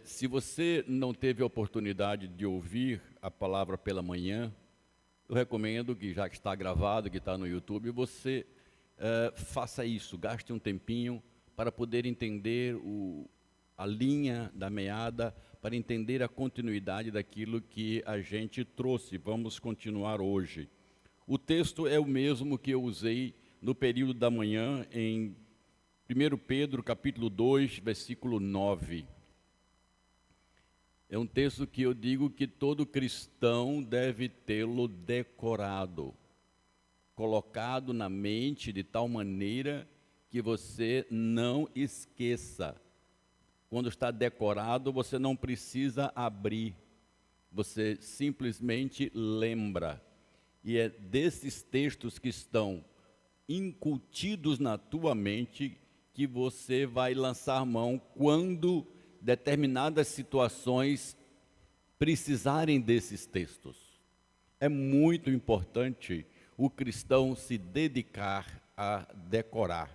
Se você não teve a oportunidade de ouvir a palavra pela manhã, eu recomendo que, já que está gravado, que está no YouTube, você faça isso, gaste um tempinho para poder entender a linha da meada, para entender a continuidade daquilo que a gente trouxe. Vamos continuar hoje. O texto é o mesmo que eu usei no período da manhã, em 1 Pedro, capítulo 2, versículo 9. É um texto que eu digo que todo cristão deve tê-lo decorado, colocado na mente de tal maneira que você não esqueça. Quando está decorado, você não precisa abrir, você simplesmente lembra. E é desses textos que estão incutidos na tua mente que você vai lançar mão quando determinadas situações precisarem desses textos. É muito importante o cristão se dedicar a decorar.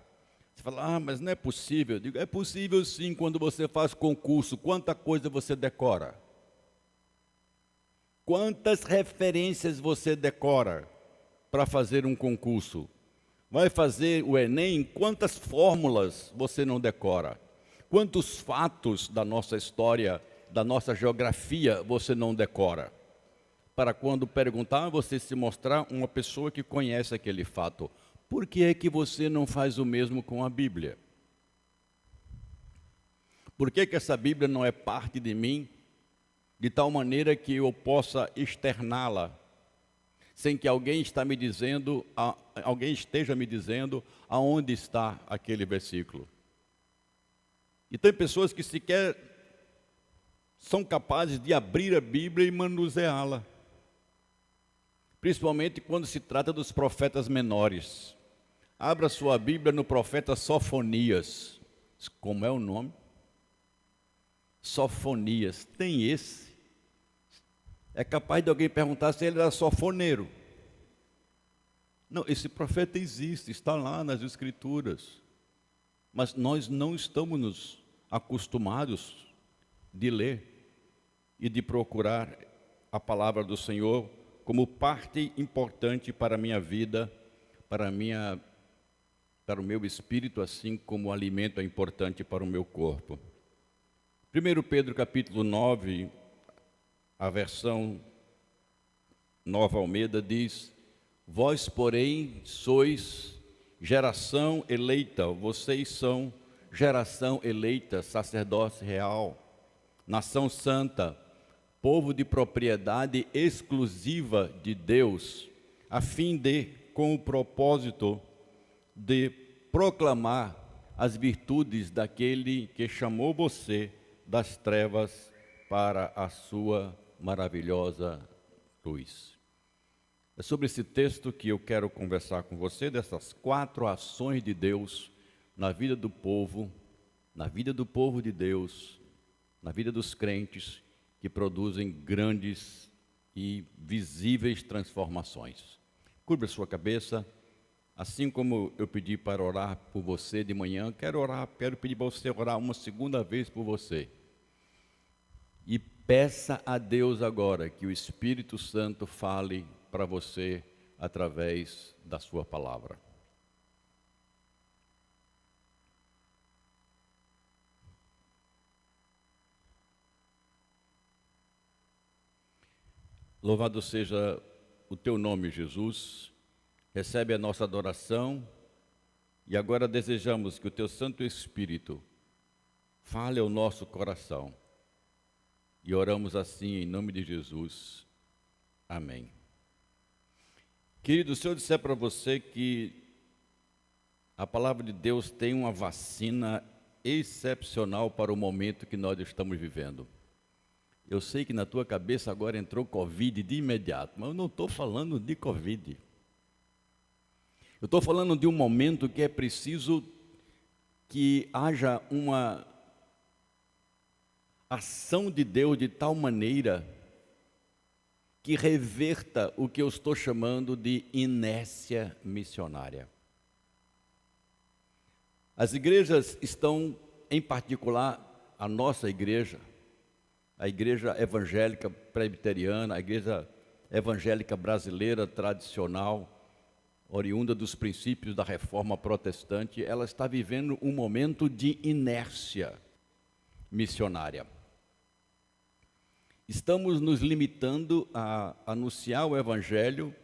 Você fala, mas não é possível. Eu digo, é possível sim. Quando você faz concurso, quanta coisa você decora? Quantas referências você decora para fazer um concurso? Vai fazer o Enem, quantas fórmulas você não decora? Quantos fatos da nossa história, da nossa geografia, você não decora? Para quando perguntar, você se mostrar uma pessoa que conhece aquele fato. Por que é que você não faz o mesmo com a Bíblia? Por que que essa Bíblia não é parte de mim, de tal maneira que eu possa externá-la, sem que alguém esteja me dizendo aonde está aquele versículo? E tem pessoas que sequer são capazes de abrir a Bíblia e manuseá-la, principalmente quando se trata dos profetas menores. Abra sua Bíblia no profeta Sofonias. Como é o nome? Sofonias. Tem esse? É capaz de alguém perguntar se ele era sofoneiro. Não, esse profeta existe, está lá nas Escrituras. Mas nós não estamos acostumados de ler e de procurar a palavra do Senhor como parte importante para a minha vida, para o meu espírito, assim como o alimento é importante para o meu corpo. 1 Pedro capítulo 9, a versão Nova Almeida diz: vós, porém, sois geração eleita, vocês são geração eleita, sacerdócio real, nação santa, povo de propriedade exclusiva de Deus, a fim de, com o propósito de proclamar as virtudes daquele que chamou você das trevas para a sua maravilhosa luz. É sobre esse texto que eu quero conversar com você, dessas 4 ações de Deus na vida do povo de Deus, na vida dos crentes, que produzem grandes e visíveis transformações. Curva a sua cabeça, assim como eu pedi para orar por você de manhã, quero pedir para você orar uma segunda vez por você. E peça a Deus agora que o Espírito Santo fale para você através da sua palavra. Louvado seja o teu nome, Jesus. Recebe a nossa adoração e agora desejamos que o teu Santo Espírito fale ao nosso coração. E oramos assim em nome de Jesus. Amém. Querido, se eu disser para você que a palavra de Deus tem uma vacina excepcional para o momento que nós estamos vivendo. Eu sei que na tua cabeça agora entrou Covid de imediato, mas eu não estou falando de Covid. Eu estou falando de um momento que é preciso que haja uma ação de Deus de tal maneira que reverta o que eu estou chamando de inércia missionária. As igrejas estão, em particular, a nossa igreja, a igreja evangélica presbiteriana, a igreja evangélica brasileira tradicional, oriunda dos princípios da reforma protestante, ela está vivendo um momento de inércia missionária. Estamos nos limitando a anunciar o evangelho,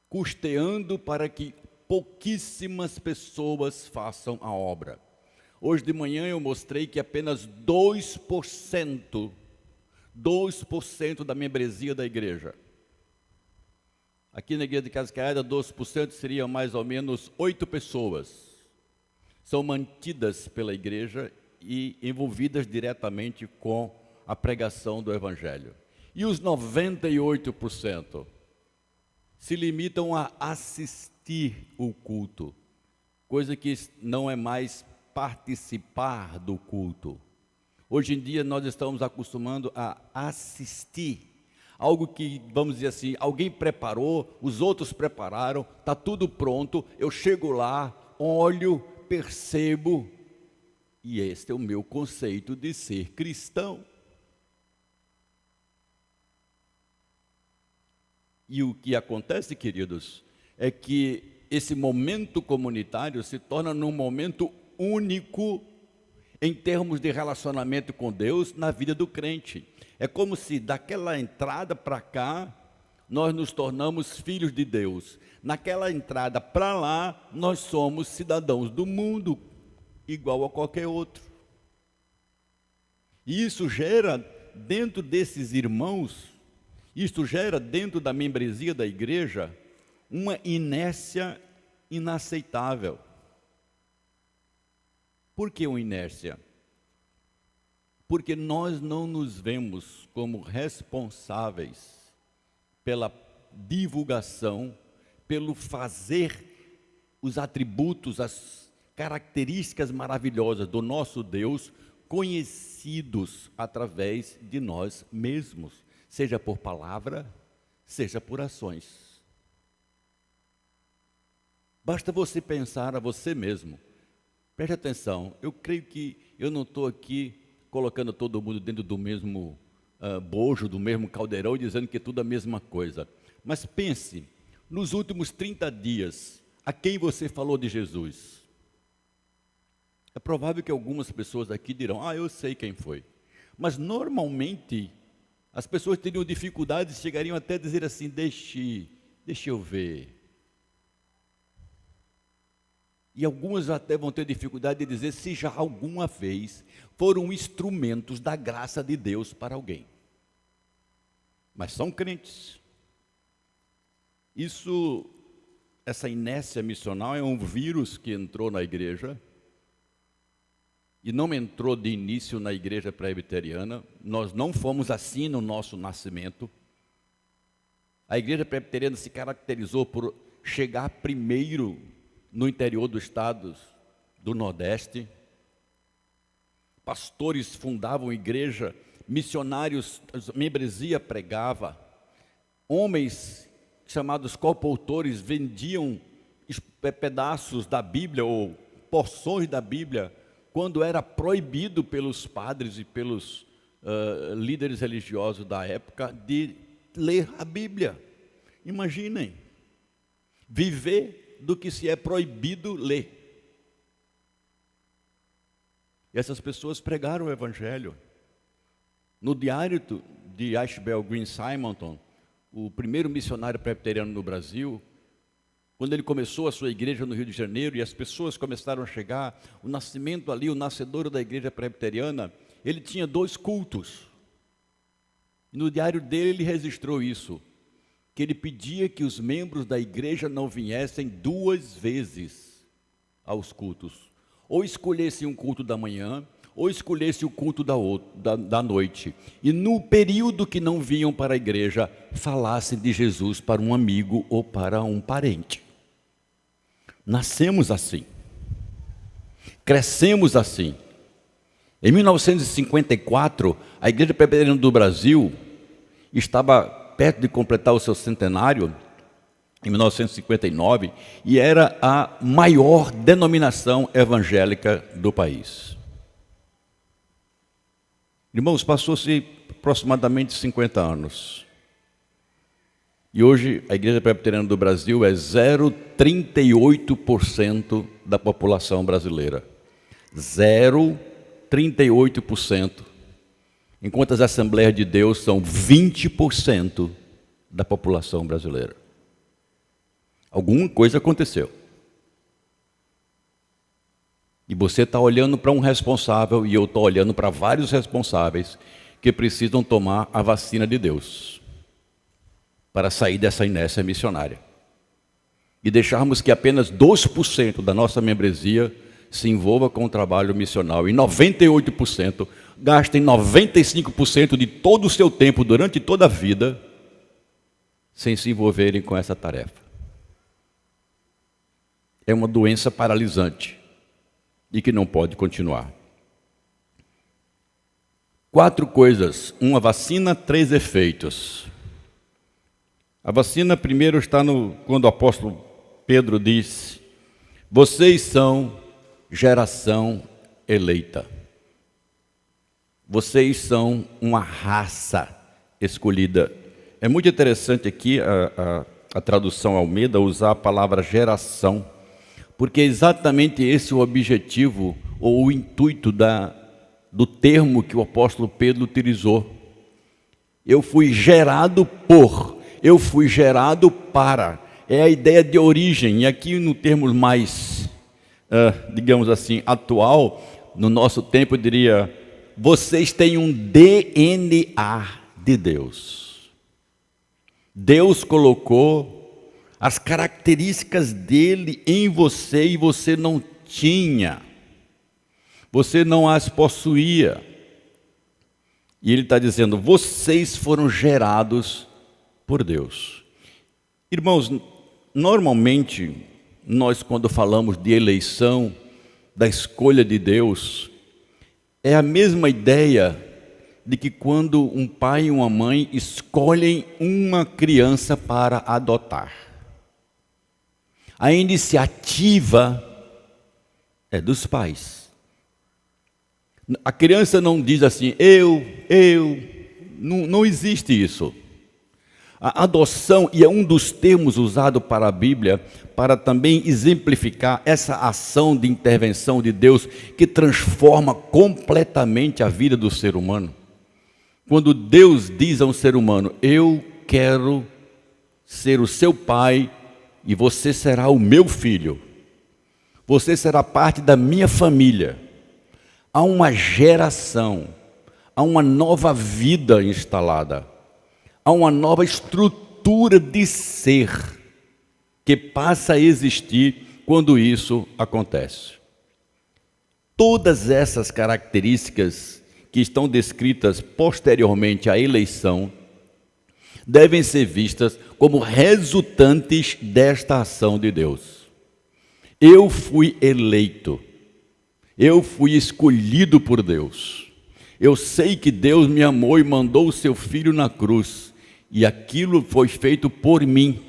custeando para que pouquíssimas pessoas façam a obra. Hoje de manhã eu mostrei que apenas 2% da membresia da igreja. Aqui na igreja de Cascaada, 12% seriam mais ou menos 8 pessoas. São mantidas pela igreja e envolvidas diretamente com a pregação do evangelho. E os 98% se limitam a assistir o culto, coisa que não é mais participar do culto. Hoje em dia nós estamos acostumando a assistir algo que, vamos dizer assim, alguém preparou, os outros prepararam, está tudo pronto, eu chego lá, olho, percebo, e este é o meu conceito de ser cristão. E o que acontece, queridos, é que esse momento comunitário se torna num momento único em termos de relacionamento com Deus na vida do crente. É como se daquela entrada para cá, nós nos tornamos filhos de Deus. Naquela entrada para lá, nós somos cidadãos do mundo, igual a qualquer outro. E isso gera, dentro desses irmãos, isto gera dentro da membresia da igreja, uma inércia inaceitável. Por que uma inércia? Porque nós não nos vemos como responsáveis pela divulgação, pelo fazer os atributos, as características maravilhosas do nosso Deus conhecidos através de nós mesmos, seja por palavra, seja por ações. Basta você pensar a você mesmo. Preste atenção, eu creio que eu não estou aqui colocando todo mundo dentro do mesmo bojo, do mesmo caldeirão, dizendo que é tudo a mesma coisa. Mas pense, nos últimos 30 dias, a quem você falou de Jesus? É provável que algumas pessoas aqui dirão, eu sei quem foi. Mas normalmente, as pessoas teriam dificuldades, chegariam até a dizer assim, deixa eu ver. E algumas até vão ter dificuldade de dizer se já alguma vez foram instrumentos da graça de Deus para alguém. Mas são crentes. Essa inércia missional é um vírus que entrou na igreja, e não entrou de início na igreja presbiteriana. Nós não fomos assim no nosso nascimento. A igreja presbiteriana se caracterizou por chegar primeiro no interior dos estados do Nordeste. Pastores fundavam igreja, missionários, a membresia pregava, homens chamados coautores vendiam pedaços da Bíblia ou porções da Bíblia, quando era proibido pelos padres e pelos líderes religiosos da época de ler a Bíblia. Imaginem, viver do que se é proibido ler. E essas pessoas pregaram o Evangelho. No diário de Ashbel Green Simonton, o primeiro missionário presbiteriano no Brasil, quando ele começou a sua igreja no Rio de Janeiro e as pessoas começaram a chegar, o nascimento ali, o nascedouro da igreja presbiteriana, ele tinha 2 cultos. E no diário dele ele registrou isso, que ele pedia que os membros da igreja não viessem 2 vezes aos cultos. Ou escolhessem um culto da manhã, ou escolhessem o culto da noite. E no período que não vinham para a igreja, falassem de Jesus para um amigo ou para um parente. Nascemos assim. Crescemos assim. Em 1954, a Igreja Presbiteriana do Brasil estava perto de completar o seu centenário, em 1959, e era a maior denominação evangélica do país. Irmãos, passou-se aproximadamente 50 anos. E hoje a Igreja Presbiteriana do Brasil é 0,38% da população brasileira. 0,38%. Enquanto as Assembleias de Deus são 20% da população brasileira. Alguma coisa aconteceu. E você está olhando para um responsável e eu estou olhando para vários responsáveis que precisam tomar a vacina de Deus para sair dessa inércia missionária. E deixarmos que apenas 2% da nossa membresia se envolva com o trabalho missional e 98% gastem 95% de todo o seu tempo durante toda a vida sem se envolverem com essa tarefa. É uma doença paralisante e que não pode continuar. 4 coisas, uma vacina, 3 efeitos. A vacina primeiro está quando o apóstolo Pedro diz: vocês são geração eleita. Vocês são uma raça escolhida. É muito interessante aqui a tradução Almeida usar a palavra geração, porque é exatamente esse o objetivo ou o intuito do termo que o apóstolo Pedro utilizou. Eu fui gerado por, eu fui gerado para. É a ideia de origem. E aqui no termo mais, digamos assim, atual, no nosso tempo eu diria, vocês têm um DNA de Deus. Deus colocou as características dele em você e você não tinha. Você não as possuía. E ele está dizendo, vocês foram gerados por Deus. Irmãos, normalmente, nós quando falamos de eleição, da escolha de Deus, é a mesma ideia de que quando um pai e uma mãe escolhem uma criança para adotar. A iniciativa é dos pais. A criança não diz assim, não existe isso. A adoção, e é um dos termos usados para a Bíblia, para também exemplificar essa ação de intervenção de Deus que transforma completamente a vida do ser humano. Quando Deus diz a um ser humano, eu quero ser o seu pai e você será o meu filho. Você será parte da minha família. Há uma geração, há uma nova vida instalada. Há uma nova estrutura de ser que passa a existir quando isso acontece. Todas essas características que estão descritas posteriormente à eleição devem ser vistas como resultantes desta ação de Deus. Eu fui eleito, eu fui escolhido por Deus. Eu sei que Deus me amou e mandou o seu filho na cruz. E aquilo foi feito por mim.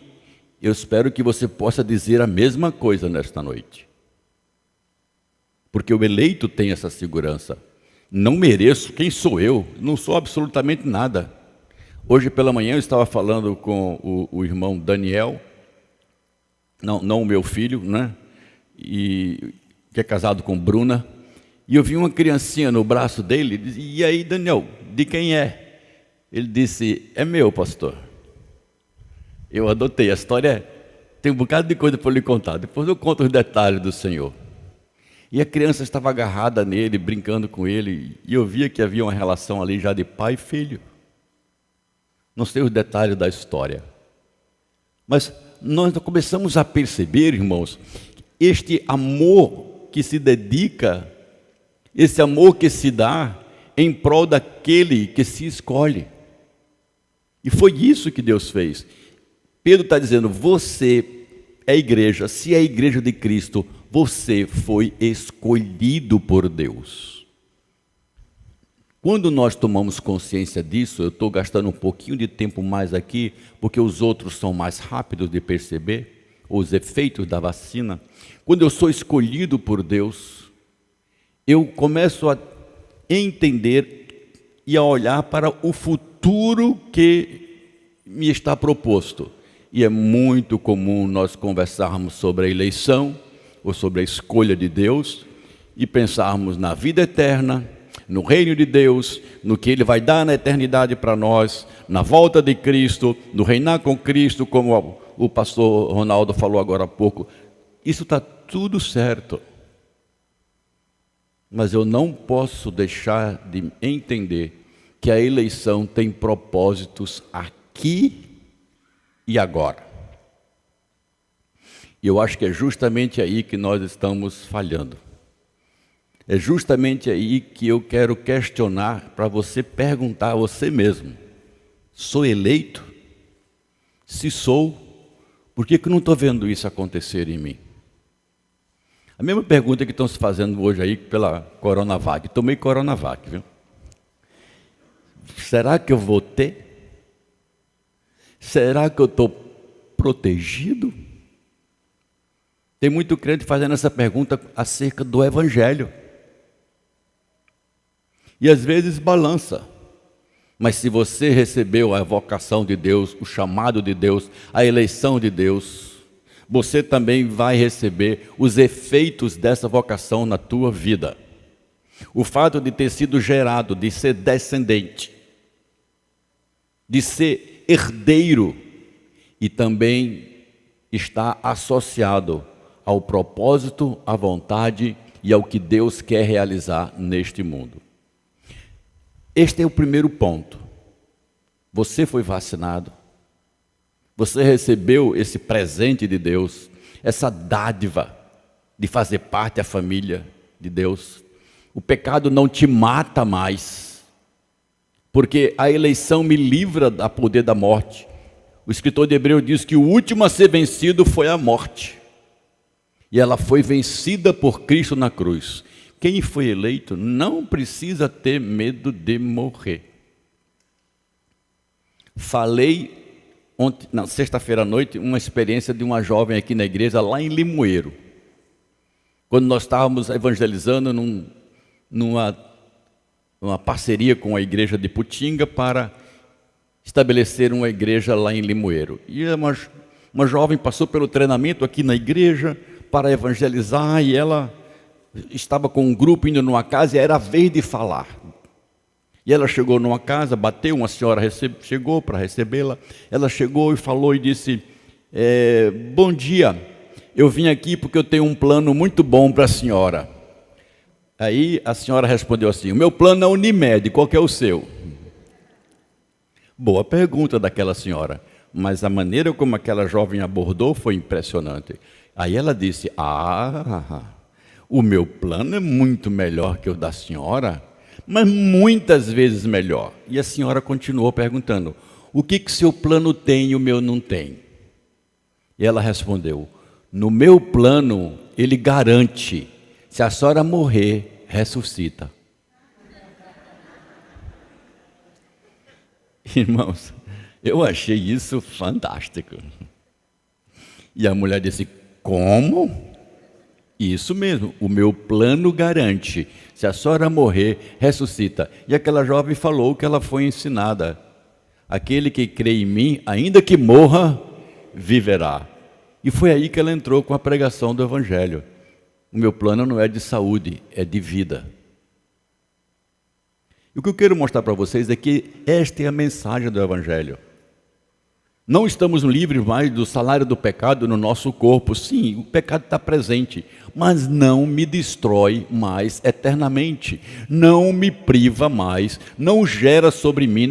Eu espero que você possa dizer a mesma coisa nesta noite. Porque o eleito tem essa segurança. Não mereço, quem sou eu? Não sou absolutamente nada. Hoje pela manhã eu estava falando com o irmão Daniel, não o meu filho, né? E que é casado com Bruna. E eu vi uma criancinha no braço dele e disse, e aí Daniel, de quem é? Ele disse, é meu, pastor. Eu adotei, a história tem um bocado de coisa para lhe contar. Depois eu conto os detalhes do Senhor. E a criança estava agarrada nele, brincando com ele. E eu via que havia uma relação ali já de pai e filho. Não sei os detalhes da história. Mas nós começamos a perceber, irmãos, este amor que se dedica, esse amor que se dá em prol daquele que se escolhe. E foi isso que Deus fez. Pedro está dizendo, você é a igreja, se é a igreja de Cristo, você foi escolhido por Deus. Quando nós tomamos consciência disso, eu estou gastando um pouquinho de tempo mais aqui, porque os outros são mais rápidos de perceber, os efeitos da vacina. Quando eu sou escolhido por Deus, eu começo a entender e a olhar para o futuro que me está proposto. E é muito comum nós conversarmos sobre a eleição ou sobre a escolha de Deus e pensarmos na vida eterna, no reino de Deus, no que Ele vai dar na eternidade para nós, na volta de Cristo, no reinar com Cristo, como o pastor Ronaldo falou agora há pouco. Isso está tudo certo. Mas eu não posso deixar de entender que a eleição tem propósitos aqui e agora. E eu acho que é justamente aí que nós estamos falhando. É justamente aí que eu quero questionar para você perguntar a você mesmo: sou eleito? Se sou, por que eu não estou vendo isso acontecer em mim? A mesma pergunta que estão se fazendo hoje aí pela Coronavac. Tomei Coronavac, viu? Será que eu vou ter? Será que eu estou protegido? Tem muito crente fazendo essa pergunta acerca do Evangelho. E às vezes balança. Mas se você recebeu a vocação de Deus, o chamado de Deus, a eleição de Deus, você também vai receber os efeitos dessa vocação na tua vida. O fato de ter sido gerado, de ser descendente, de ser herdeiro, e também está associado ao propósito, à vontade e ao que Deus quer realizar neste mundo. Este é o primeiro ponto. Você foi vacinado. Você recebeu esse presente de Deus, essa dádiva de fazer parte da família de Deus. O pecado não te mata mais, porque a eleição me livra do poder da morte. O escritor de Hebreus diz que o último a ser vencido foi a morte. E ela foi vencida por Cristo na cruz. Quem foi eleito não precisa ter medo de morrer. Falei ontem, na sexta-feira à noite, uma experiência de uma jovem aqui na igreja, lá em Limoeiro. Quando nós estávamos evangelizando numa parceria com a igreja de Putinga para estabelecer uma igreja lá em Limoeiro. E uma jovem passou pelo treinamento aqui na igreja para evangelizar, e ela estava com um grupo indo numa casa e era a vez de falar. E ela chegou numa casa, bateu, uma senhora chegou para recebê-la. Ela chegou e falou e disse: bom dia, eu vim aqui porque eu tenho um plano muito bom para a senhora. Aí a senhora respondeu assim: o meu plano é Unimed, qual que é o seu? Boa pergunta daquela senhora, mas a maneira como aquela jovem abordou foi impressionante. Aí ela disse: o meu plano é muito melhor que o da senhora, mas muitas vezes melhor. E a senhora continuou perguntando: o que seu plano tem e o meu não tem? E ela respondeu: no meu plano ele garante, se a senhora morrer, ressuscita. Irmãos, eu achei isso fantástico. E a mulher disse: como? Isso mesmo, o meu plano garante, se a senhora morrer, ressuscita. E aquela jovem falou que ela foi ensinada: aquele que crê em mim, ainda que morra, viverá. E foi aí que ela entrou com a pregação do Evangelho. O meu plano não é de saúde, é de vida. E o que eu quero mostrar para vocês é que esta é a mensagem do Evangelho. Não estamos livres mais do salário do pecado no nosso corpo. Sim, o pecado está presente, mas não me destrói mais eternamente. Não me priva mais, não gera sobre mim,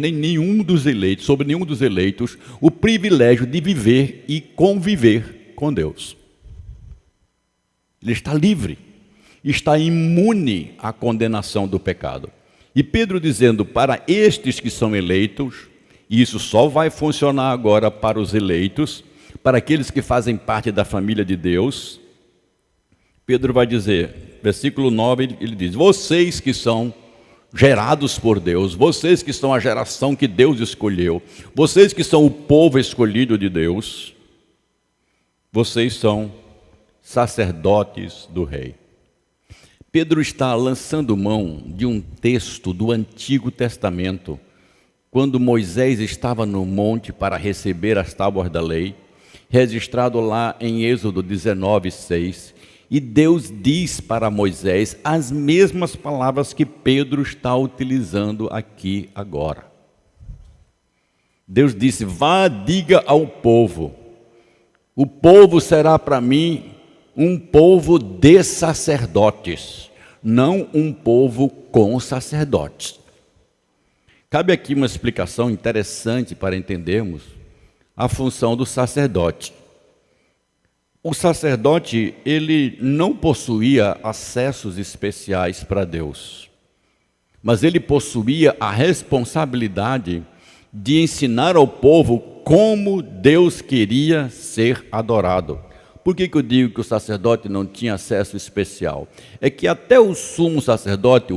sobre nenhum dos eleitos, o privilégio de viver e conviver com Deus. Ele está livre, está imune à condenação do pecado. E Pedro dizendo para estes que são eleitos, e isso só vai funcionar agora para os eleitos, para aqueles que fazem parte da família de Deus. Pedro vai dizer, versículo 9, ele diz: vocês que são gerados por Deus, vocês que são a geração que Deus escolheu, vocês que são o povo escolhido de Deus, vocês são sacerdotes do Rei. Pedro está lançando mão de um texto do Antigo Testamento, quando Moisés estava no monte para receber as tábuas da lei, registrado lá em Êxodo 19:6, e Deus diz para Moisés as mesmas palavras que Pedro está utilizando aqui agora. Deus disse: vá, diga ao povo, o povo será para mim um povo de sacerdotes, não um povo com sacerdotes. Cabe aqui uma explicação interessante para entendermos a função do sacerdote. O sacerdote, ele não possuía acessos especiais para Deus, mas ele possuía a responsabilidade de ensinar ao povo como Deus queria ser adorado. Por que eu digo que o sacerdote não tinha acesso especial? É que até o sumo sacerdote,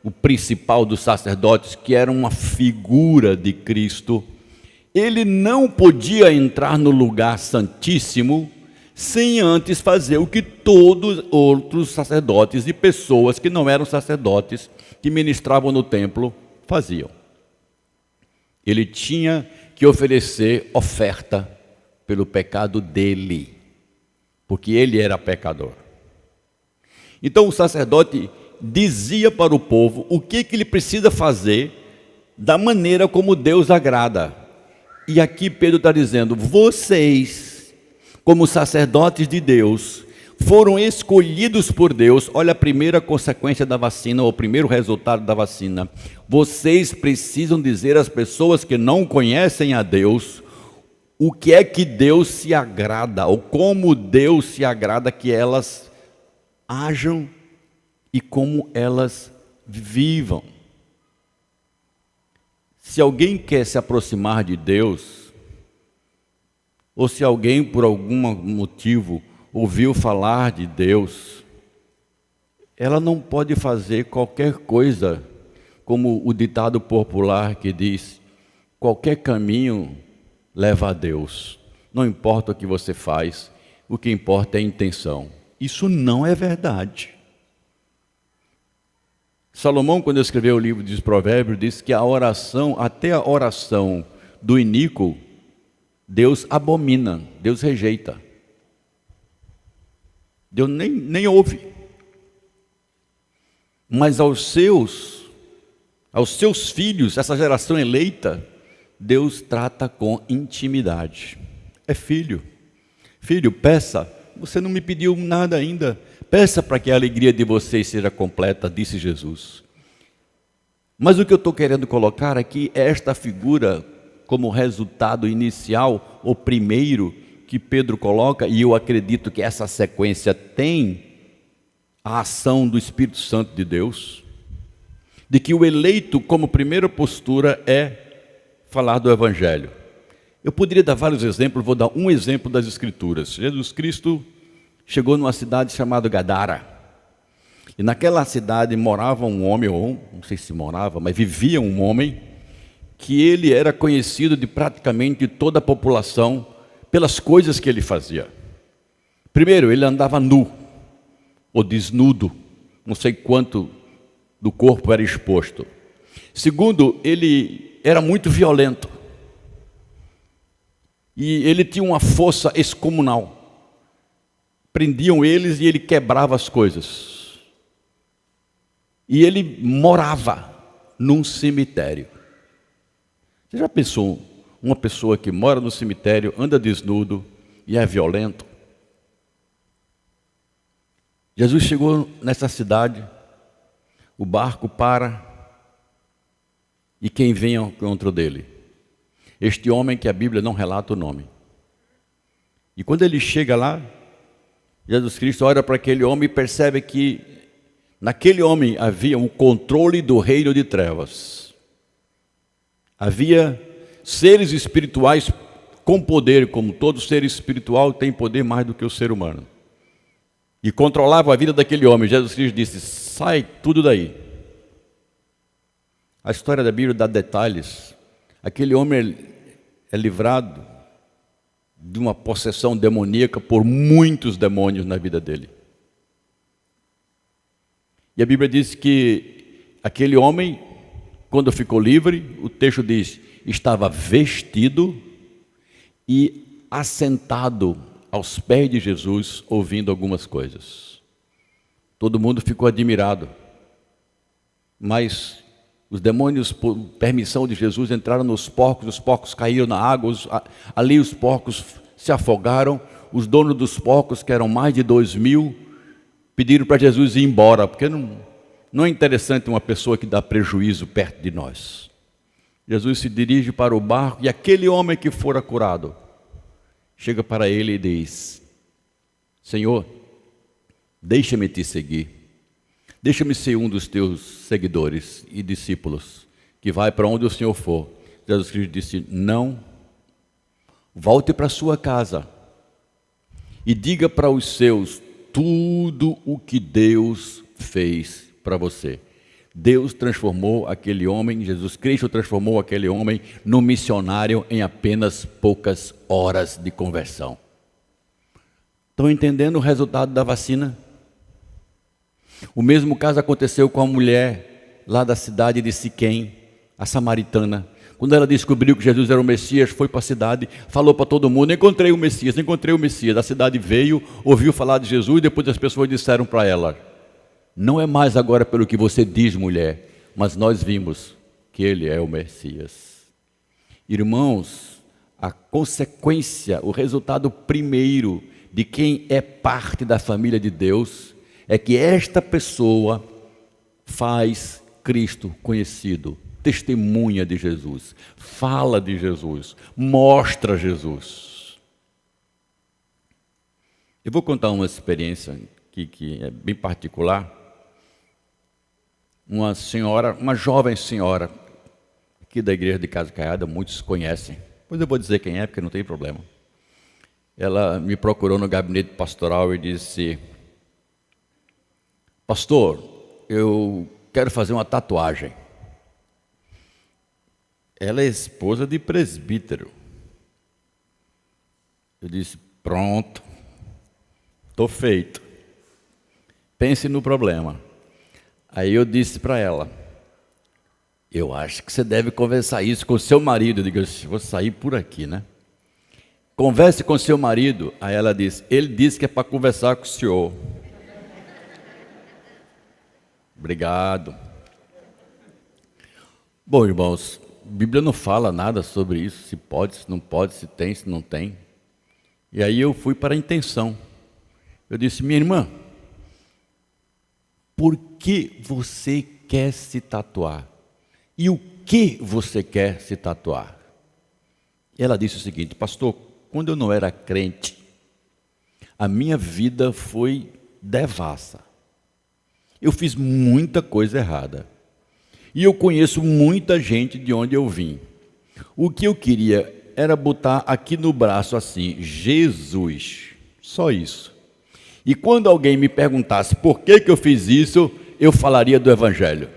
o principal dos sacerdotes, que era uma figura de Cristo, ele não podia entrar no lugar santíssimo sem antes fazer o que todos os outros sacerdotes e pessoas que não eram sacerdotes, que ministravam no templo, faziam. Ele tinha que oferecer oferta pelo pecado dele, porque ele era pecador. Então o sacerdote dizia para o povo o que ele precisa fazer da maneira como Deus agrada. E aqui Pedro está dizendo: vocês, como sacerdotes de Deus, foram escolhidos por Deus. Olha a primeira consequência da vacina, ou o primeiro resultado da vacina. Vocês precisam dizer às pessoas que não conhecem a Deus o que é que Deus se agrada, ou como Deus se agrada que elas ajam e como elas vivam. Se alguém quer se aproximar de Deus, ou se alguém por algum motivo ouviu falar de Deus, ela não pode fazer qualquer coisa, como o ditado popular que diz: qualquer caminho leva a Deus. Não importa o que você faz, o que importa é a intenção. Isso não é verdade. Salomão, quando escreveu o livro dos Provérbios, disse que a oração, até a oração do iníquo, Deus abomina, Deus rejeita. Deus nem ouve. Mas aos seus filhos, essa geração eleita, Deus trata com intimidade. É filho. Filho, peça. Você não me pediu nada ainda. Peça para que a alegria de vocês seja completa, disse Jesus. Mas o que eu estou querendo colocar aqui é esta figura como resultado inicial, o primeiro que Pedro coloca, e eu acredito que essa sequência tem a ação do Espírito Santo de Deus, de que o eleito, como primeira postura, é falar do Evangelho. Eu poderia dar vários exemplos, vou dar um exemplo das Escrituras. Jesus Cristo chegou numa cidade chamada Gadara, e naquela cidade morava um homem, ou não sei se morava, mas vivia um homem, que ele era conhecido de praticamente toda a população pelas coisas que ele fazia. Primeiro, ele andava nu, ou desnudo, não sei quanto do corpo era exposto. Segundo, ele era muito violento. E ele tinha uma força excomunal. Prendiam eles e ele quebrava as coisas. E ele morava num cemitério. Você já pensou uma pessoa que mora no cemitério, anda desnudo e é violento? Jesus chegou nessa cidade, o barco para, e quem vem ao encontro dele? Este homem que a Bíblia não relata o nome. E quando ele chega lá, Jesus Cristo olha para aquele homem e percebe que naquele homem havia o controle do reino de trevas. Havia seres espirituais com poder, como todo ser espiritual tem poder mais do que o ser humano. E controlava a vida daquele homem. Jesus Cristo disse: sai tudo daí. A história da Bíblia dá detalhes. Aquele homem é livrado de uma possessão demoníaca por muitos demônios na vida dele. E a Bíblia diz que aquele homem, quando ficou livre, o texto diz, estava vestido e assentado aos pés de Jesus, ouvindo algumas coisas. Todo mundo ficou admirado. Mas os demônios, por permissão de Jesus, entraram nos porcos, os porcos caíram na água, ali os porcos se afogaram. Os donos dos porcos, que eram mais de 2.000, pediram para Jesus ir embora, porque não é interessante uma pessoa que dá prejuízo perto de nós. Jesus se dirige para o barco e aquele homem que fora curado chega para ele e diz, Senhor, deixa-me te seguir, deixa-me ser um dos teus seguidores e discípulos, que vai para onde o Senhor for. Jesus Cristo disse, não, volte para a sua casa e diga para os seus tudo o que Deus fez para você. Deus transformou aquele homem, Jesus Cristo transformou aquele homem num missionário em apenas poucas horas de conversão. Estão entendendo o resultado da vacina? O mesmo caso aconteceu com a mulher lá da cidade de Siquém, a samaritana. Quando ela descobriu que Jesus era o Messias, foi para a cidade, falou para todo mundo, encontrei o Messias. A cidade veio, ouviu falar de Jesus, e depois as pessoas disseram para ela, não é mais agora pelo que você diz, mulher, mas nós vimos que ele é o Messias. Irmãos, a consequência, o resultado primeiro de quem é parte da família de Deus, é que esta pessoa faz Cristo conhecido, testemunha de Jesus, fala de Jesus, mostra Jesus. Eu vou contar uma experiência que é bem particular. Uma senhora, uma jovem senhora, aqui da igreja de Casa Caiada, muitos conhecem, pois eu vou dizer quem é, porque não tem problema. Ela me procurou no gabinete pastoral e disse, pastor, eu quero fazer uma tatuagem. Ela é esposa de presbítero. Eu disse, pronto, estou feito. Pense no problema. Aí eu disse para ela, eu acho que você deve conversar isso com o seu marido. Eu digo, vou sair por aqui, né? Converse com seu marido. Aí ela disse, ele disse que é para conversar com o senhor. Obrigado. Bom, irmãos, a Bíblia não fala nada sobre isso, se pode, se não pode, se tem, se não tem. E aí eu fui para a intenção. Eu disse, minha irmã, por que você quer se tatuar? E o que você quer se tatuar? Ela disse o seguinte, pastor, quando eu não era crente, a minha vida foi devassa. Eu fiz muita coisa errada. E eu conheço muita gente de onde eu vim. O que eu queria era botar aqui no braço assim, Jesus, só isso. E quando alguém me perguntasse por que eu fiz isso, eu falaria do Evangelho.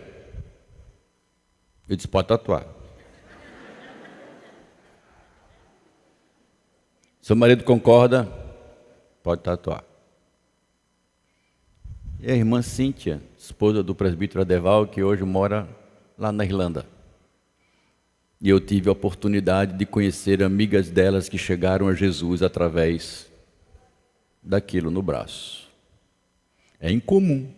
Eu disse, pode tatuar. Seu marido concorda? Pode tatuar. E a irmã Cíntia, esposa do presbítero Adeval, que hoje mora lá na Irlanda. E eu tive a oportunidade de conhecer amigas delas que chegaram a Jesus através daquilo no braço. É incomum.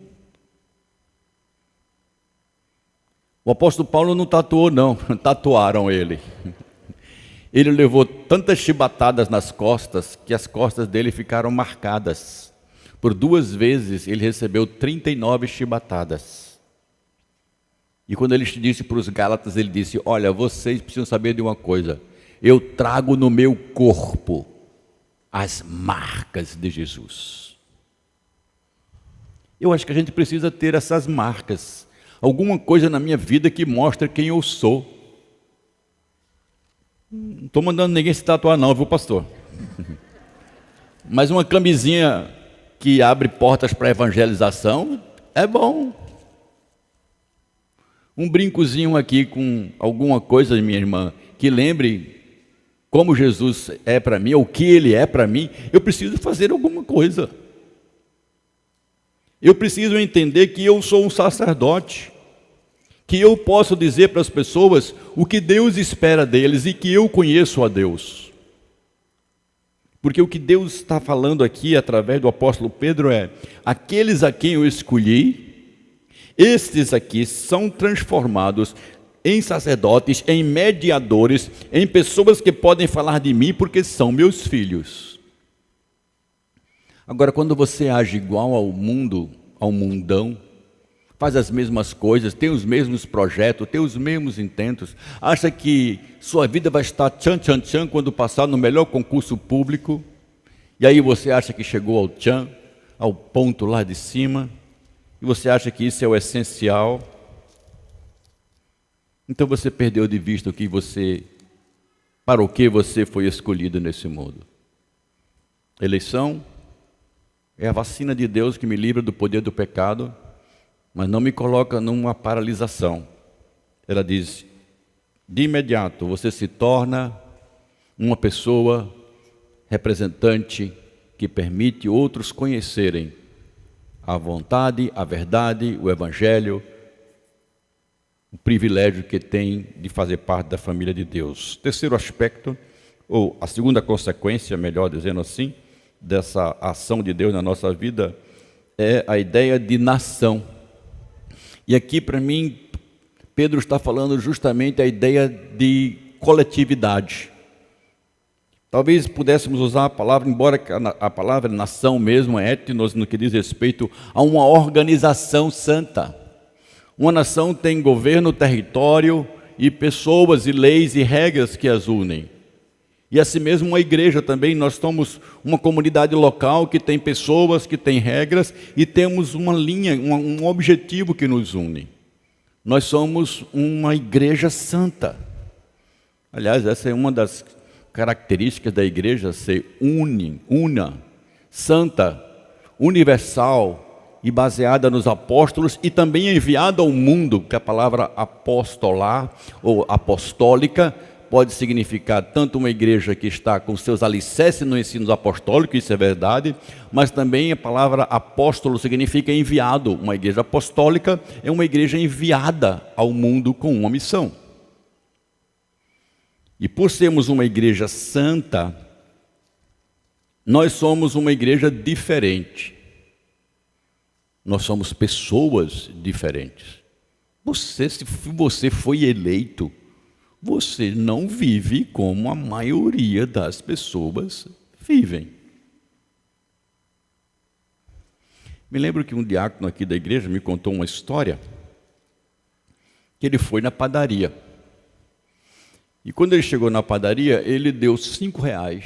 O apóstolo Paulo não tatuou não, tatuaram ele. Ele levou tantas chibatadas nas costas, que as costas dele ficaram marcadas. Por 2 vezes ele recebeu 39 chibatadas. E quando ele disse para os Gálatas, ele disse, olha, vocês precisam saber de uma coisa, eu trago no meu corpo as marcas de Jesus. Eu acho que a gente precisa ter essas marcas, alguma coisa na minha vida que mostra quem eu sou. Não estou mandando ninguém se tatuar não, viu, pastor? Mas uma camisinha que abre portas para evangelização é bom. Um brincozinho aqui com alguma coisa, minha irmã, que lembre como Jesus é para mim, ou o que Ele é para mim, eu preciso fazer alguma coisa. Eu preciso entender que eu sou um sacerdote, que eu posso dizer para as pessoas o que Deus espera deles e que eu conheço a Deus. Porque o que Deus está falando aqui através do apóstolo Pedro é: aqueles a quem eu escolhi, estes aqui são transformados em sacerdotes, em mediadores, em pessoas que podem falar de mim porque são meus filhos. Agora, quando você age igual ao mundo, ao mundão, faz as mesmas coisas, tem os mesmos projetos, tem os mesmos intentos, acha que sua vida vai estar tchan quando passar no melhor concurso público, e aí você acha que chegou ao tchan, ao ponto lá de cima, e você acha que isso é o essencial. Então você perdeu de vista para o que você foi escolhido nesse mundo. Eleição é a vacina de Deus que me livra do poder do pecado, mas não me coloca numa paralisação. Ela diz: de imediato você se torna uma pessoa representante que permite outros conhecerem a vontade, a verdade, o Evangelho, o privilégio que tem de fazer parte da família de Deus. Terceiro aspecto, ou a segunda consequência, melhor dizendo assim, dessa ação de Deus na nossa vida, é a ideia de nação. E aqui, para mim, Pedro está falando justamente a ideia de coletividade. Talvez pudéssemos usar a palavra, embora a palavra nação mesmo é etnos, no que diz respeito a uma organização santa. Uma nação tem governo, território e pessoas e leis e regras que as unem. E assim mesmo uma igreja também, nós somos uma comunidade local que tem pessoas, que tem regras e temos uma linha, um objetivo que nos une. Nós somos uma igreja santa. Aliás, essa é uma das características da igreja, ser una, santa, universal e baseada nos apóstolos e também enviada ao mundo, que a palavra apostolar ou apostólica pode significar tanto uma igreja que está com seus alicerces no ensino apostólico, isso é verdade, mas também a palavra apóstolo significa enviado. Uma igreja apostólica é uma igreja enviada ao mundo com uma missão. E por sermos uma igreja santa, nós somos uma igreja diferente. Nós somos pessoas diferentes. Se você foi eleito, você não vive como a maioria das pessoas vivem. Me lembro que um diácono aqui da igreja me contou uma história, que ele foi na padaria. E quando ele chegou na padaria, ele deu R$5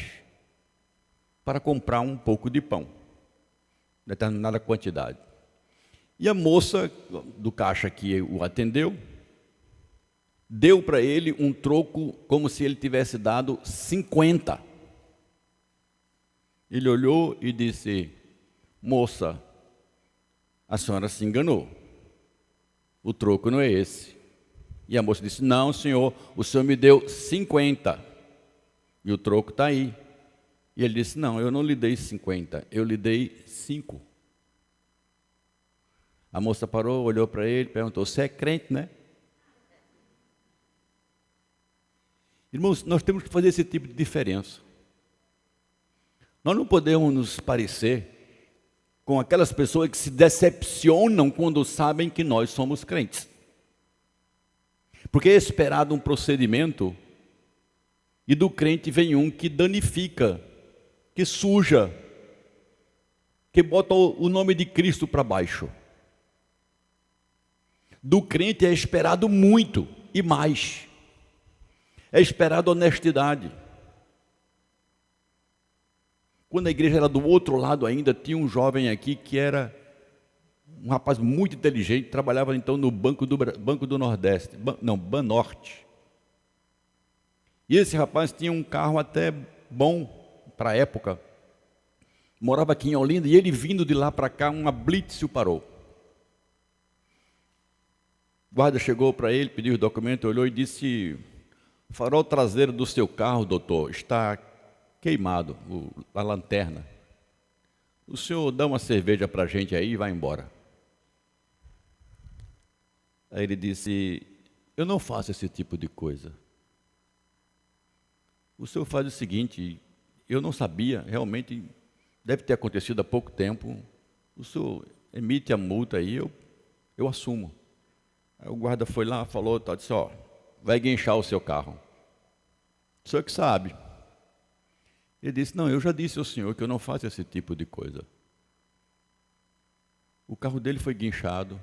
para comprar um pouco de pão, determinada quantidade. E a moça do caixa que o atendeu, deu para ele um troco como se ele tivesse dado 50. Ele olhou e disse: moça, a senhora se enganou. O troco não é esse. E a moça disse: não, senhor, o senhor me deu 50. E o troco está aí. E ele disse: não, eu não lhe dei 50, eu lhe dei 5. A moça parou, olhou para ele, perguntou: você é crente, né? Irmãos, nós temos que fazer esse tipo de diferença. Nós não podemos nos parecer com aquelas pessoas que se decepcionam quando sabem que nós somos crentes. Porque é esperado um procedimento e do crente vem um que danifica, que suja, que bota o nome de Cristo para baixo. Do crente é esperado muito e mais. É esperado honestidade. Quando a igreja era do outro lado ainda, tinha um jovem aqui que era um rapaz muito inteligente, trabalhava então no Banco do Nordeste, Banorte. E esse rapaz tinha um carro até bom para a época. Morava aqui em Olinda e ele vindo de lá para cá, uma blitz o parou. O guarda chegou para ele, pediu o documento, olhou e disse: o farol traseiro do seu carro, doutor, está queimado, a lanterna. o senhor dá uma cerveja para a gente aí e vai embora. Aí ele disse, eu não faço esse tipo de coisa. O senhor faz o seguinte, eu não sabia, realmente deve ter acontecido há pouco tempo, o senhor emite a multa aí, eu assumo. Aí o guarda foi lá, falou, disse, ó, vai guinchar o seu carro. O senhor que sabe. Ele disse, não, eu já disse ao senhor que eu não faço esse tipo de coisa. O carro dele foi guinchado.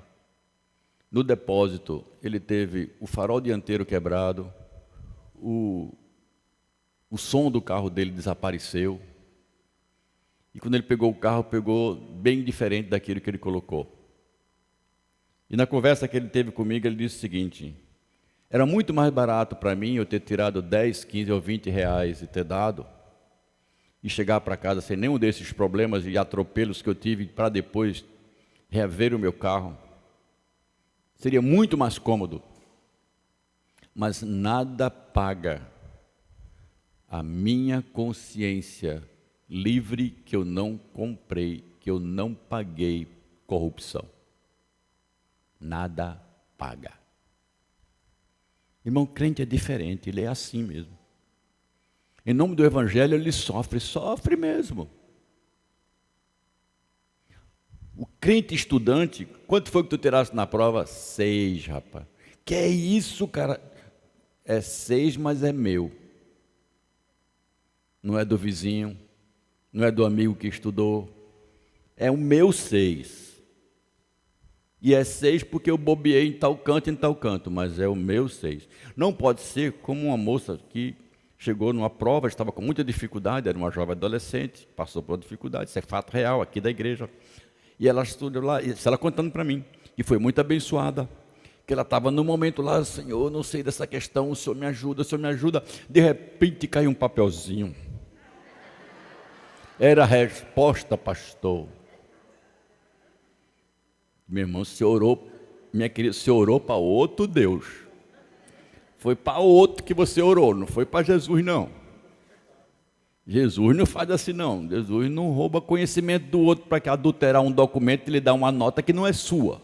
No depósito, ele teve o farol dianteiro quebrado, o som do carro dele desapareceu. E quando ele pegou o carro, pegou bem diferente daquilo que ele colocou. E na conversa que ele teve comigo, ele disse o seguinte, era muito mais barato para mim eu ter tirado 10, 15 ou 20 reais e ter dado, e chegar para casa sem nenhum desses problemas e atropelos que eu tive para depois reaver o meu carro. Seria muito mais cômodo, mas nada paga a minha consciência livre que eu não comprei, que eu não paguei corrupção. Nada paga. Irmão, crente é diferente, ele é assim mesmo. Em nome do Evangelho ele sofre mesmo. O crente estudante, quanto foi que tu tiraste na prova? 6, rapaz. Que é isso, cara? É 6, mas é meu. Não é do vizinho, não é do amigo que estudou. É o meu 6. E é 6 porque eu bobeei em tal canto, mas é o meu 6. Não pode ser como uma moça que chegou numa prova, estava com muita dificuldade, era uma jovem adolescente, passou por uma dificuldade, isso é fato real aqui da igreja. E ela estudou lá, ela contando para mim, e foi muito abençoada, que ela estava no momento lá, Senhor, não sei dessa questão, o Senhor me ajuda, de repente caiu um papelzinho. Era a resposta, pastor. Meu irmão, você orou, minha querida, você orou para outro Deus. Foi para outro que você orou, não foi para Jesus não. Jesus não faz assim não, Jesus não rouba conhecimento do outro para que adulterar um documento e lhe dar uma nota que não é sua.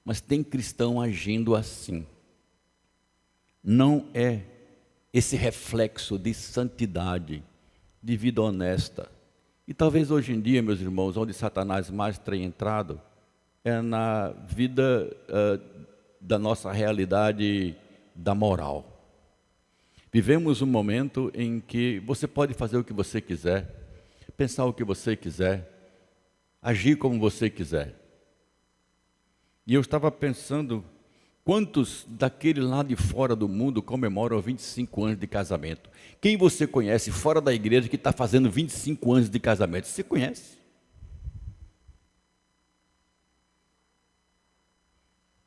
Mas tem cristão agindo assim. Não é esse reflexo de santidade, de vida honesta. E talvez hoje em dia, meus irmãos, onde Satanás mais tem entrado, é na vida da nossa realidade da moral. Vivemos um momento em que você pode fazer o que você quiser, pensar o que você quiser, agir como você quiser. E eu estava pensando, quantos daquele lá de fora do mundo comemoram 25 anos de casamento? Quem você conhece fora da igreja que está fazendo 25 anos de casamento? Você conhece?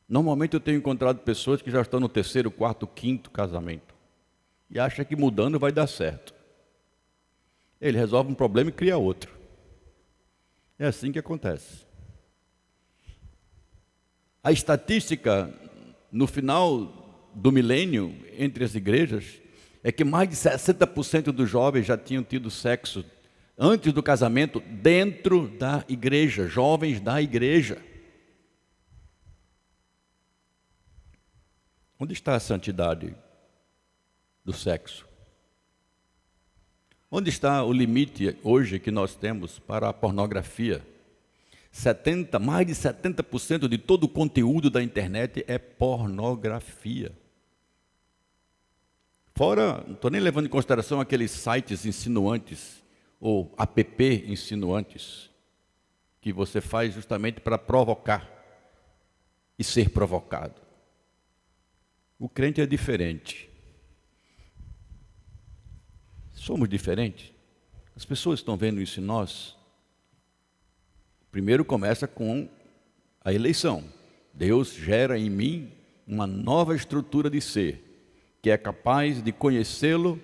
Normalmente eu tenho encontrado pessoas que já estão no 3º, 4º, 5º casamento. E acha que mudando vai dar certo. Ele resolve um problema e cria outro. É assim que acontece. A estatística, no final do milênio, entre as igrejas, é que mais de 60% dos jovens já tinham tido sexo antes do casamento dentro da igreja, jovens da igreja. Onde está a santidade do sexo? Onde está o limite hoje que nós temos para a pornografia? Mais de 70% de todo o conteúdo da internet é pornografia. Fora, não estou nem levando em consideração aqueles sites insinuantes, ou app insinuantes, que você faz justamente para provocar e ser provocado. O crente é diferente. Somos diferentes. As pessoas estão vendo isso em nós. Primeiro começa com a eleição. Deus gera em mim uma nova estrutura de ser, que é capaz de conhecê-lo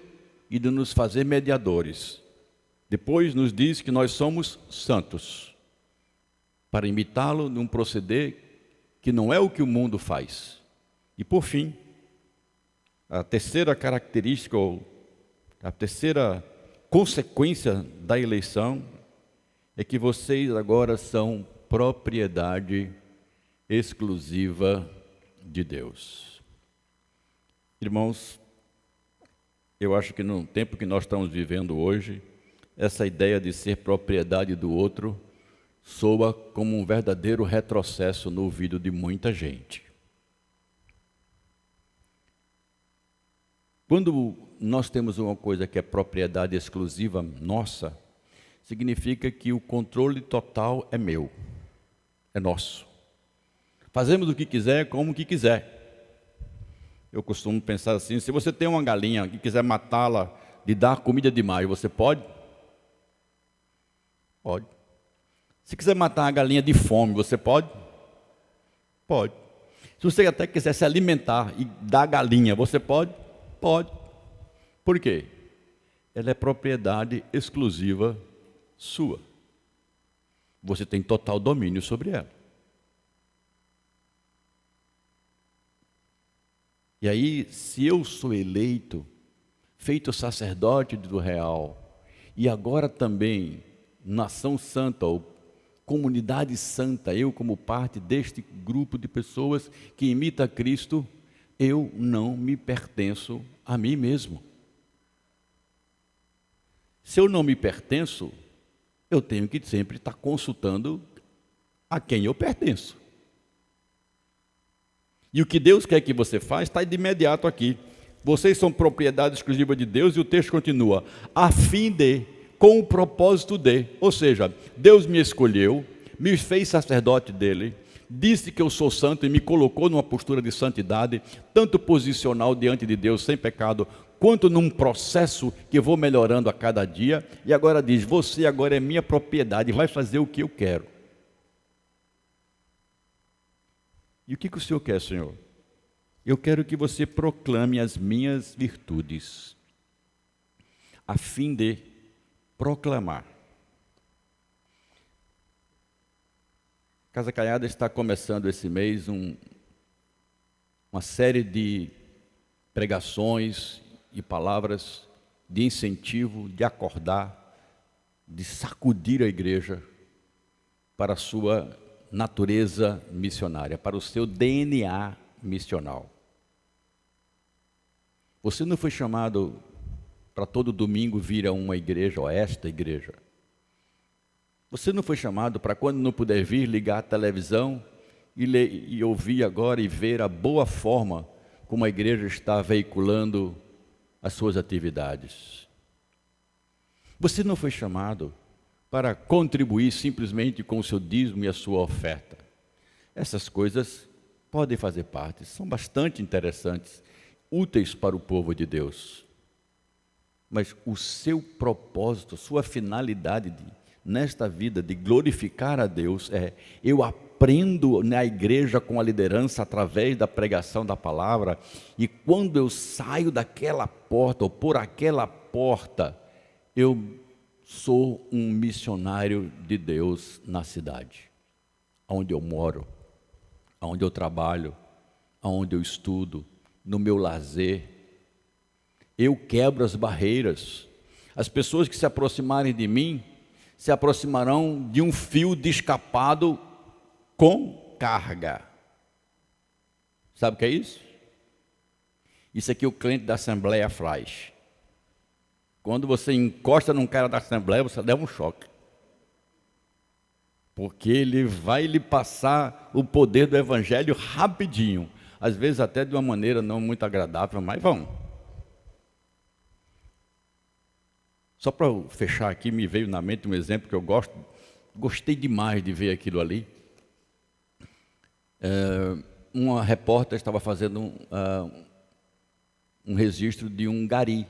e de nos fazer mediadores. Depois nos diz que nós somos santos, para imitá-lo num proceder que não é o que o mundo faz. E por fim, a terceira característica, ou a terceira consequência da eleição é que vocês agora são propriedade exclusiva de Deus. Irmãos, eu acho que no tempo que nós estamos vivendo hoje, essa ideia de ser propriedade do outro soa como um verdadeiro retrocesso no ouvido de muita gente. Quando nós temos uma coisa que é propriedade exclusiva nossa, significa que o controle total é meu, é nosso. Fazemos o que quiser, como o que quiser. Eu costumo pensar assim, se você tem uma galinha e quiser matá-la, de dar comida demais, você pode? Pode. Se quiser matar a galinha de fome, você pode? Pode. Se você até quiser se alimentar e dar galinha, você pode? Pode. Por quê? Ela é propriedade exclusiva sua. Você tem total domínio sobre ela. E aí, se eu sou eleito, feito sacerdote do real, e agora também nação santa, ou comunidade santa, eu como parte deste grupo de pessoas que imita Cristo, eu não me pertenço a mim mesmo. Se eu não me pertenço, eu tenho que sempre estar consultando a quem eu pertenço. E o que Deus quer que você faça está de imediato aqui. Vocês são propriedade exclusiva de Deus, e o texto continua, a fim de, com o propósito de, ou seja, Deus me escolheu, me fez sacerdote dele, disse que eu sou santo e me colocou numa postura de santidade, tanto posicional diante de Deus, sem pecado, quanto num processo que eu vou melhorando a cada dia, e agora diz, você agora é minha propriedade, vai fazer o que eu quero. E o que o Senhor quer, Senhor? Eu quero que você proclame as minhas virtudes, a fim de proclamar. Casa Caiada está começando esse mês uma série de pregações e palavras de incentivo, de acordar, de sacudir a igreja para a sua natureza missionária, para o seu DNA missional. Você não foi chamado para todo domingo vir a uma igreja, ou a esta igreja. Você não foi chamado para, quando não puder vir, ligar a televisão e ouvir agora e ver a boa forma como a igreja está veiculando as suas atividades. Você não foi chamado para contribuir simplesmente com o seu dízimo e a sua oferta. Essas coisas podem fazer parte, são bastante interessantes, úteis para o povo de Deus. Mas o seu propósito, sua finalidade nesta vida de glorificar a Deus eu aprendo na igreja com a liderança através da pregação da palavra, e quando eu saio daquela porta ou por aquela porta, eu sou um missionário de Deus na cidade, onde eu moro, onde eu trabalho, onde eu estudo, no meu lazer. Eu quebro as barreiras. As pessoas que se aproximarem de mim, se aproximarão de um fio descapado com carga. Sabe o que é isso? Isso aqui o cliente da Assembleia faz. Quando você encosta num cara da Assembleia, você leva um choque. Porque ele vai lhe passar o poder do Evangelho rapidinho. Às vezes até de uma maneira não muito agradável, mas vamos. Só para fechar aqui, me veio na mente um exemplo que eu gostei demais de ver aquilo ali. Uma repórter estava fazendo um registro de um gari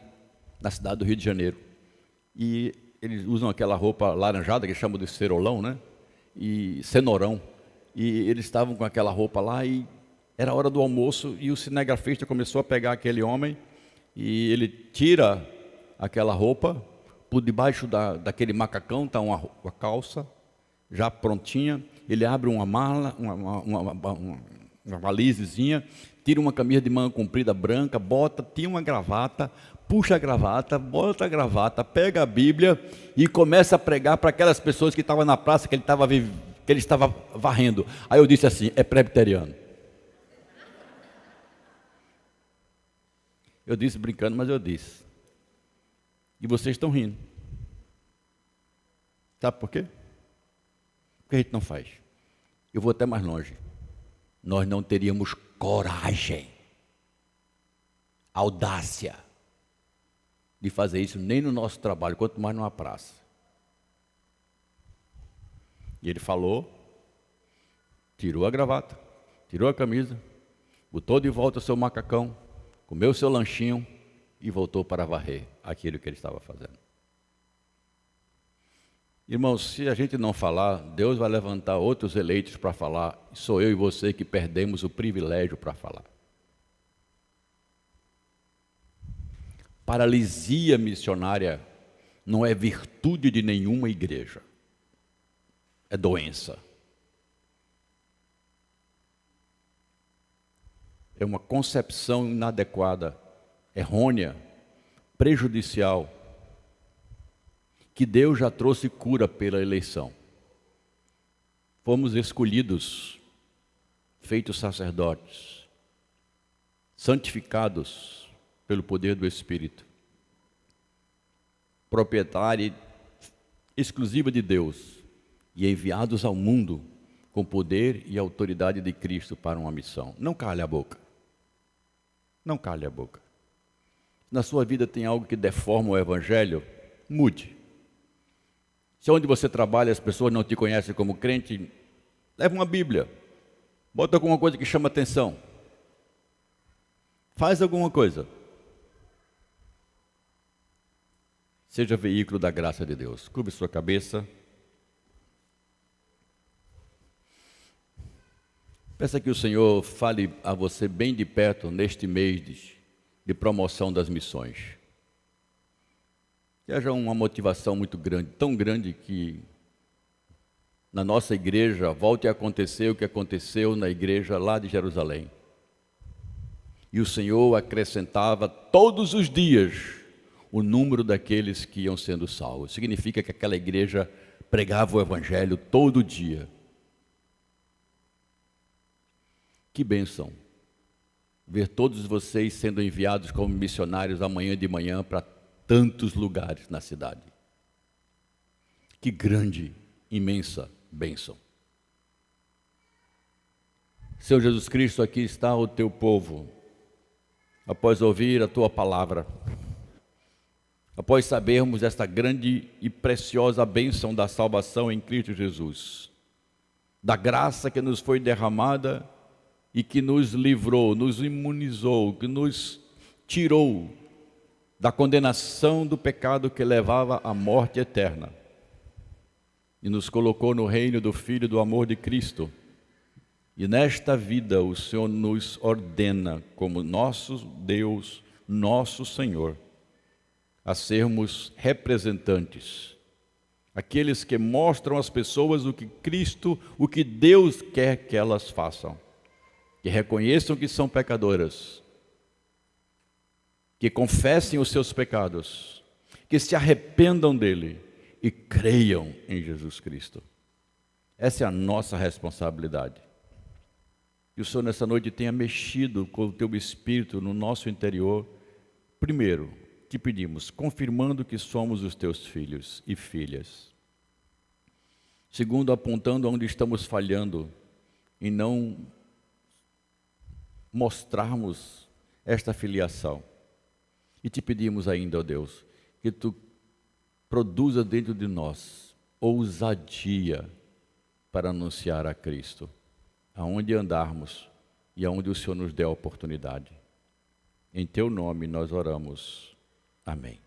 na cidade do Rio de Janeiro. E eles usam aquela roupa laranjada, que chamam de cerolão, né? E cenourão. E eles estavam com aquela roupa lá e era hora do almoço, e o cinegrafista começou a pegar aquele homem e ele tira aquela roupa, por debaixo daquele macacão está uma calça já prontinha, ele abre uma mala, uma valisezinha, tira uma camisa de manga comprida branca, bota, tira uma gravata, puxa a gravata, bota a gravata, pega a Bíblia e começa a pregar para aquelas pessoas que estavam na praça que ele estava varrendo. Aí eu disse assim: é presbiteriano. Eu disse brincando, mas eu disse. E vocês estão rindo. Sabe por quê? Porque a gente não faz. Eu vou até mais longe. Nós não teríamos coragem, audácia de fazer isso nem no nosso trabalho, quanto mais numa praça. E ele falou, tirou a gravata, tirou a camisa, botou de volta o seu macacão, comeu o seu lanchinho e voltou para varrer aquilo que ele estava fazendo. Irmãos, se a gente não falar, Deus vai levantar outros eleitos para falar. Sou eu e você que perdemos o privilégio para falar. Paralisia missionária não é virtude de nenhuma igreja. É doença. É uma concepção inadequada, errônea, prejudicial, que Deus já trouxe cura pela eleição. Fomos escolhidos, feitos sacerdotes, santificados pelo poder do Espírito, proprietária exclusiva de Deus e enviados ao mundo com poder e autoridade de Cristo para uma missão. Não calhe a boca. Não calhe a boca. Na sua vida tem algo que deforma o Evangelho, mude. Se onde você trabalha as pessoas não te conhecem como crente, leva uma Bíblia, bota alguma coisa que chama atenção, faz alguma coisa. Seja veículo da graça de Deus. Curve sua cabeça. Peça que o Senhor fale a você bem de perto neste mês de promoção das missões. Que haja uma motivação muito grande, tão grande que na nossa igreja volte a acontecer o que aconteceu na igreja lá de Jerusalém. E o Senhor acrescentava todos os dias o número daqueles que iam sendo salvos. Significa que aquela igreja pregava o Evangelho todo dia. Que bênção ver todos vocês sendo enviados como missionários amanhã de manhã para tantos lugares na cidade. Que grande, imensa bênção. Senhor Jesus Cristo, aqui está o teu povo, após ouvir a tua palavra, após sabermos esta grande e preciosa bênção da salvação em Cristo Jesus, da graça que nos foi derramada e que nos livrou, nos imunizou, que nos tirou da condenação do pecado que levava à morte eterna e nos colocou no reino do Filho do amor de Cristo. E nesta vida o Senhor nos ordena, como nosso Deus, nosso Senhor, a sermos representantes, aqueles que mostram às pessoas o que Cristo, o que Deus quer que elas façam, que reconheçam que são pecadoras, que confessem os seus pecados, que se arrependam dele e creiam em Jesus Cristo. Essa é a nossa responsabilidade. Que o Senhor nessa noite tenha mexido com o teu Espírito no nosso interior. Primeiro, te pedimos, confirmando que somos os teus filhos e filhas. Segundo, apontando onde estamos falhando e não mostrarmos esta filiação. E te pedimos ainda, ó Deus, que tu produza dentro de nós ousadia para anunciar a Cristo, aonde andarmos e aonde o Senhor nos der a oportunidade. Em teu nome nós oramos. Amém.